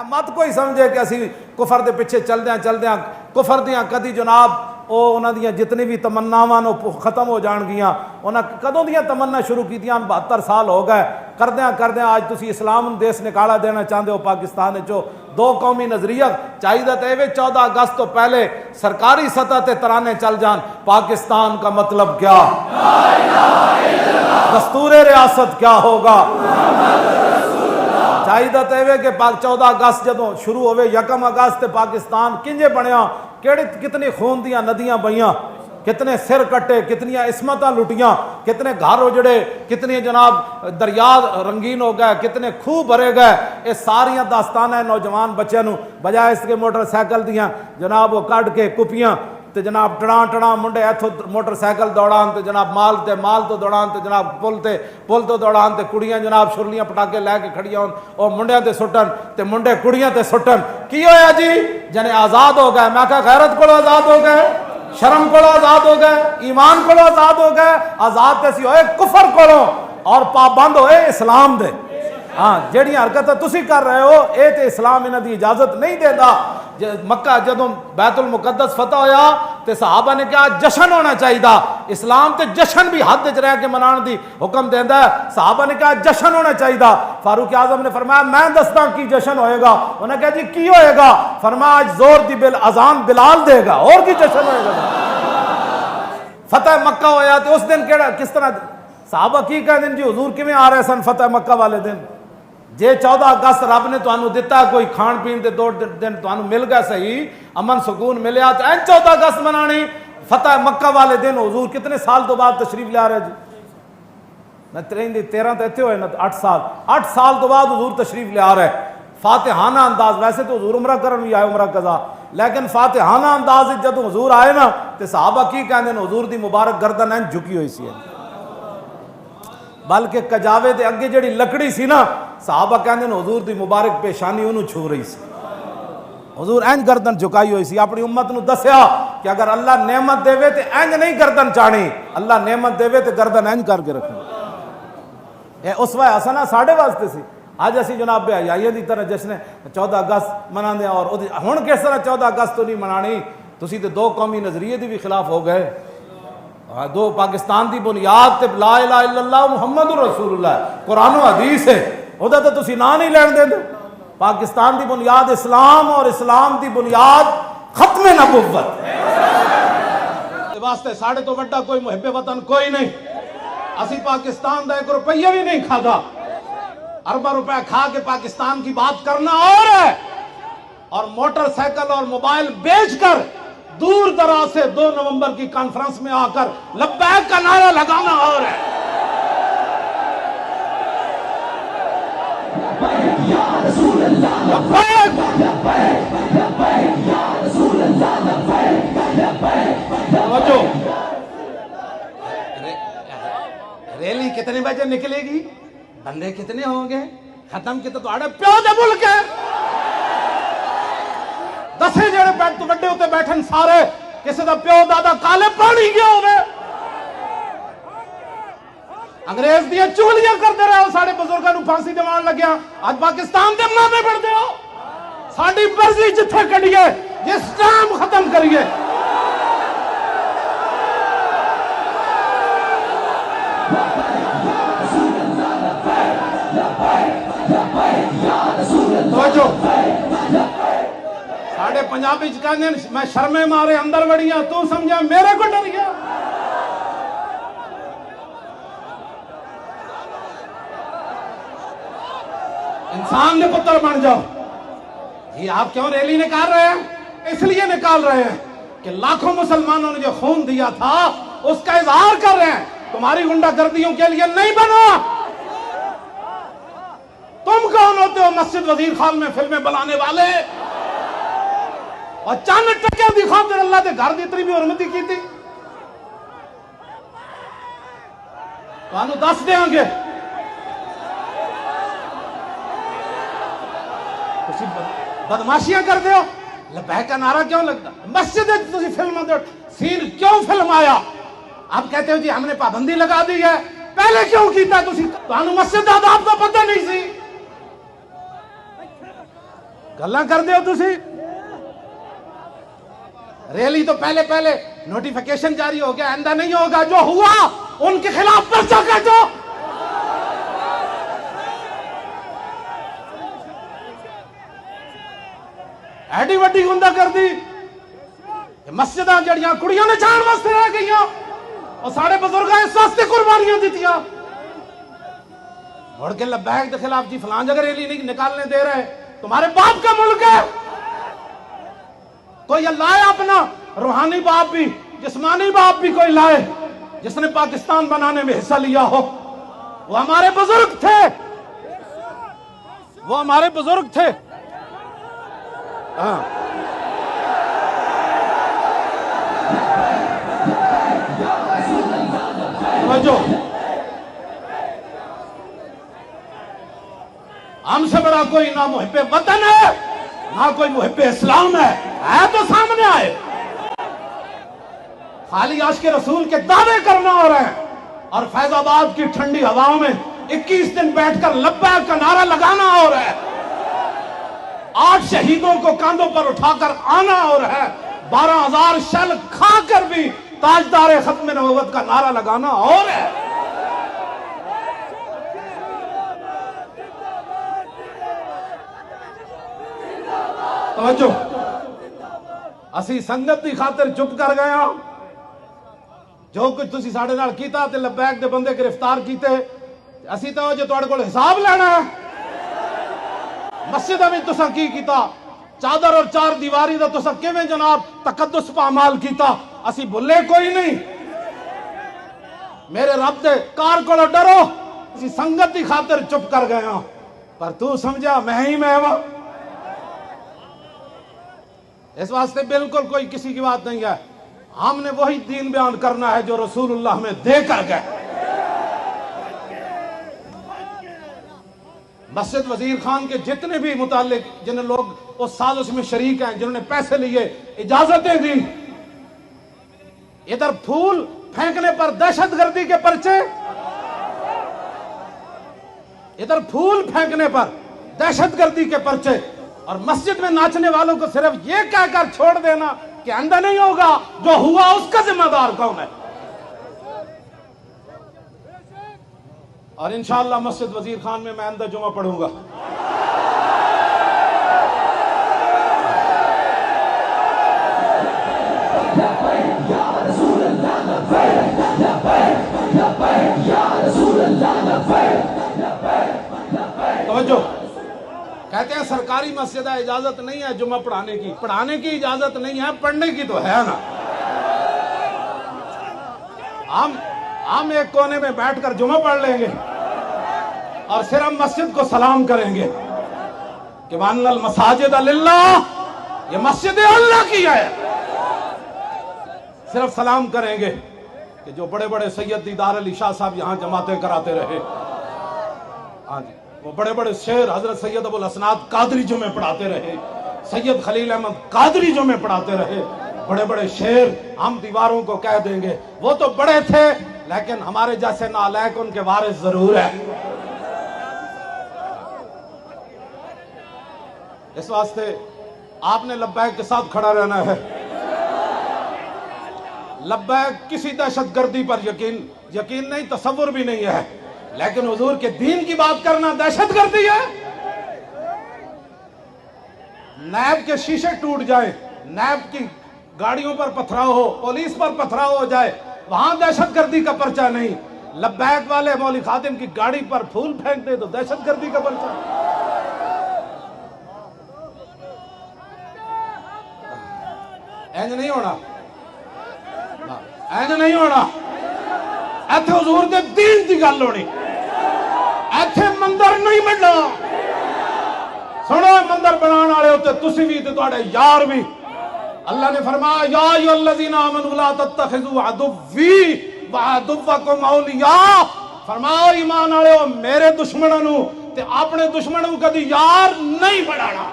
मत कोई समझे कि असी कुफर के पिछे चलद्या कुफर दियाँ कदी जनाब वो उन्होंने जितनी भी तमन्नावान खत्म हो जाएगियाँ। उन्हें कदों दियाँ तमन्ना शुरू की 72 साल हो गए करद्या अज तुम इस्लाम देश निकाला देना चाहते हो पाकिस्तान चो। दो कौमी नजरिया चाहिए तो ये 14 अगस्त तो पहले सरकारी सतह पर तराने चल जान पाकिस्तान का मतलब क्या, दस्तूर रियासत क्या होगा। चाहिए तो ये कि 14 अगस्त जो शुरू हो 1 अगस्त पाकिस्तान किंजे बनया, केड़े कितनी खून दियाँ नदियाँ बहियाँ, कितने सिर कट्टे, कितनियाँ इसमत लुटियाँ, कितने घर उजड़े, कितने जनाब दरिया रंगीन हो गए, कितने खूह भरे गए। ये सारिया दास्तान है नौजवान बच्चों बजाय इसके मोटरसाइकिल दियाँ जनाब वो कट के कुपियाँ तो जनाब टड़ा मुंडे इथों मोटरसाइकिल दौड़ान तो जनाब माल तो दौड़ान तो जनाब पुल तो दौड़ान तो कुड़ियाँ जनाब छुरलियाँ पटाके लैके खड़ियाँ और मुंडिया ते सुटन तो मुंडे कुड़ियाँ ते सुटन। की होया जी जने आज़ाद हो गए। मैं क्या गैरत को आज़ाद हो गए, शर्म को आज़ाद हो गए, ईमान को आज़ाद हो गए। आज़ाद तैसी होए कुफर को और पाबंद होए इस्लाम दे। हाँ जड़ी हरकत तुसी कर रहे हो ये तो इस्लाम इन्हां दी इजाजत नहीं देता। मक्का जदों बैतुल मुकद्दस फतह होया तो सहाबा ने कहा जश्न होना चाहिए। इस्लाम तो जश्न भी हद च रह के मनाने की हुक्म देता है। सहाबा ने कहा जश्न होना चाहिए। फारूक आजम ने फरमाया मैं दसदा की जश्न होएगा। उन्हें कहा जी की होएगा। फरमाया आज जोर दी बिल अजान बिलाल देगा और की जश्न होएगा। फतेह मक्का होया तो उस दिन केड़ा किस तरह सहाबा की कहते जी हुजूर किवें आ रहे सन फतेह मक्का वाले दिन। जे 14 अगस्त रब ने तुहानू दिता कोई खाण पीण के 2 दिन तुहानू मिल गया सही अमन सुकून मिलया तो 14 अगस्त मनानी फतेह मक्का वाले दिन हुजूर कितने साल तो बाद तशरीफ लिया रहे जी। मैं 13 तो इतने हुए ना 8 साल तो बाद हुजूर तशरीफ लिया रहे। फातिहाना अंदाज वैसे तो हुजूर उमरा करन भी आए उमरा कजा लेकिन फातिहाना अंदाज जब हुजूर आए ना तो सहाबा की कहते हुजूर की मुबारक गर्दन इंज झुकी हुई सी बल्कि कजावे के अगे जी लकड़ी सी ना सहाबा कहते हुजूर की मुबारक पेशानी उन्होंने छू रही सी। हुजूर इंज गर्दन झुकाई हुई सी अपनी उम्मत को दसिया कि अगर अल्लाह नेमत देवे तो इंज नहीं गर्दन चाणी, अल्लाह नेमत देवे तो गर्दन इंज करके रखनी। उस वह हसना साढ़े वास्ते सी। अज असी जनाब बेहयाइयों की तरह जश्न 14 अगस्त मनाते और हुण किस तरह 14 अगस्त तो नहीं मनानी। तुसी तो 2 कौमी नजरिए के भी खिलाफ हो गए। 2 पाकिस्तान की बुनियाद ला इलाहा इल्लल्लाह मुहम्मदुर रसूलुल्लाह कुरान हदीस है उहदा तो तुसी ना नहीं लैण देंदे। पाकिस्तान की बुनियाद इस्लाम और इस्लाम की बुनियाद खत्म नबुव्वत वास्ते साढ़े तो वड्डा कोई मुहिब्बे वतन कोई नहीं। असी पाकिस्तान का 1 रुपया भी नहीं खाता। अरबा रुपया खा के पाकिस्तान की बात करना और है और मोटरसाइकिल और मोबाइल बेचकर दूर दराज से 2 नवंबर की कॉन्फ्रेंस में आकर लब्बैक का नारा लगाना और है। रैली कितने बजे निकलेगी, बंदे कितने होंगे, खत्म कितने तो प्यो दे मुल्क है। 10 जेड़े बैठ तो बड़े उत्ते बैठन सारे किसी का प्यो दादा काले पानी गया होवे। अंग्रेज दियां चूलियां करते रहे हो साढ़े बुजुर्गों को फांसी दिवान लग्या। आज पाकिस्तान के मामे पढ़ते हो साड़ी मर्जी जिथे कढ़िए जिस टाइम खत्म करिए। साढ़े पंजाबी कहते मैं शर्मे मारे अंदर वड़िया तू समझा मेरे को डर गया। इंसान के पुत्र बन जाओ। ये आप क्यों रैली निकाल रहे हैं? इसलिए निकाल रहे हैं कि लाखों मुसलमानों ने जो खून दिया था उसका इजहार कर रहे हैं। तुम्हारी गुंडागर्दियों के लिए नहीं बना। तुम कौन होते हो मस्जिद वजीर खान में फिल्में बनाने वाले और चंद टके दिखाते अल्लाह के घर की इतनी भी हुरमती की थी। तुहानू दस देंगे बदमाशियां करते हो। लबैक का नारा क्यों लगता? मस्जिद फिल्म सीन क्यों फिल्म आया? आप कहते हो जी हमने पाबंदी लगा दी है। पहले क्यों किया? मस्जिद आदाब का पता नहीं सी। गल्लां करदे हो तुसी। रैली तो पहले पहले नोटिफिकेशन जारी हो गया, आइंदा नहीं होगा, जो हुआ उनके खिलाफ पर्चा काटो। एडी वड्डी गुंडा कर दी मस्जिद जड़ियां कुड़ियां ने जान वास्ते रह गई और साढ़े बुजुर्ग इस वास्ते कुर्बानियां दितियां। मुड़ के लब्बैक के खिलाफ जी फलां जगह रैली नहीं निकालने दे रहे, तुम्हारे बाप का मुल्क है। कोई लाए अपना रूहानी बाप भी, जिस्मानी बाप भी कोई लाए जिसने पाकिस्तान बनाने में हिस्सा लिया हो। वो हमारे बुजुर्ग थे, वो हमारे बुजुर्ग थे। हाँ, समझो, हमसे बड़ा कोई ना मुहिब्बे वतन है ना कोई मुहिब्बे इस्लाम है तो सामने आए। खाली आशिक़े रसूल के दावे करना हो रहे हैं और फैजाबाद की ठंडी हवाओं में 21 दिन बैठकर लब्बैक का नारा लगाना हो रहा है। 8 शहीदों को कांधों पर उठाकर आना हो रहा है। 12,000 शल खाकर भी ताजदार खत्म नबूवत का नारा लगाना हो रहा है। तवज्जो, असी संगत की खातिर चुप कर गए। जो कुछ तुसी साडे नाल कीता ते लब्बैक दे बंदे गिरफ्तार कीते, असी तो जो तुहाडे कोल हिसाब लेना है। मस्जिद में तुसा की कीता, चादर और 4 दीवारी दा तुसा किवें जनाब तकद्दुस पामाल कीता, असी भुले कोई नहीं। मेरे रब दे कार कोलो डरो, असी संगत की खातिर चुप कर गए हां, पर तू समझा मैं ही मैं वा। इस वास्ते बिल्कुल कोई किसी की बात नहीं है। हमने वही दीन बयान करना है जो रसूलुल्लाह में दे कर गए। मस्जिद वजीर खान के जितने भी मुतालिक जिन लोग उस साजिश में शरीक हैं, जिन्होंने पैसे लिए, इजाजतें दी, इधर फूल फेंकने पर दहशतगर्दी के पर्चे, इधर फूल फेंकने पर दहशतगर्दी के पर्चे, और मस्जिद में नाचने वालों को सिर्फ ये कहकर छोड़ देना कि अंदर नहीं होगा, जो हुआ उसका जिम्मेदार कौन है। और इंशाअल्लाह मस्जिद वजीर खान में मैं अंदर जुमा पढ़ूंगा। तो कहते हैं सरकारी मस्जिद है, इजाजत नहीं है जुमा पढ़ाने की। पढ़ाने की इजाजत नहीं है, पढ़ने की तो है ना। हम एक कोने में बैठकर जुमा पढ़ लेंगे और सिर्फ हम मस्जिद को सलाम करेंगे कि वन्नल मसाजिद लिल्लाह, ये मस्जिद अल्लाह की है। सिर्फ सलाम करेंगे कि जो बड़े बड़े सैयद दीदार अली शाह साहब यहां जमातें कराते रहे, हाँ जी, वो बड़े बड़े शेर हजरत सैयद अबुल असनाद कादरी जुमे पढ़ाते रहे, सैयद खलील अहमद कादरी जुमे पढ़ाते रहे, बड़े बड़े शेर हम दीवारों को कह देंगे। वो तो बड़े थे, लेकिन हमारे जैसे नालायक उनके वारिस जरूर है। इस वास्ते आपने लब्बैक के साथ खड़ा रहना है। लब्बैक किसी दहशतगर्दी पर यकीन नहीं, तसव्वुर भी नहीं है, लेकिन हुजूर के दीन की बात करना दहशतगर्दी है। नैब के शीशे टूट जाए, नैब की गाड़ियों पर पथराव हो, पुलिस पर पथराव हो जाए, वहां दहशतगर्दी का पर्चा नहीं। लब्बैक वाले मौली खातिम की गाड़ी पर फूल फेंक दे तो दहशतगर्दी का पर्चा। इंज नहीं होना, इंज नहीं होना। इत्थे हुजूर दे दीन दी गल होनी, इत्थे मंदिर नहीं बनना। सुनो, मंदिर बनाने वाले होते तुसी भी ते तुहाडे यार भी। अल्लाह ने फरमाया या अय्युहल्लज़ीना आमनू ला तत्तखिज़ू अदुव्वी व अदुव्वकुम औलिया। फरमाओ ईमान वाले, मेरे दुश्मनों नू ते अपने दुश्मनों कदी यार नहीं बनाना।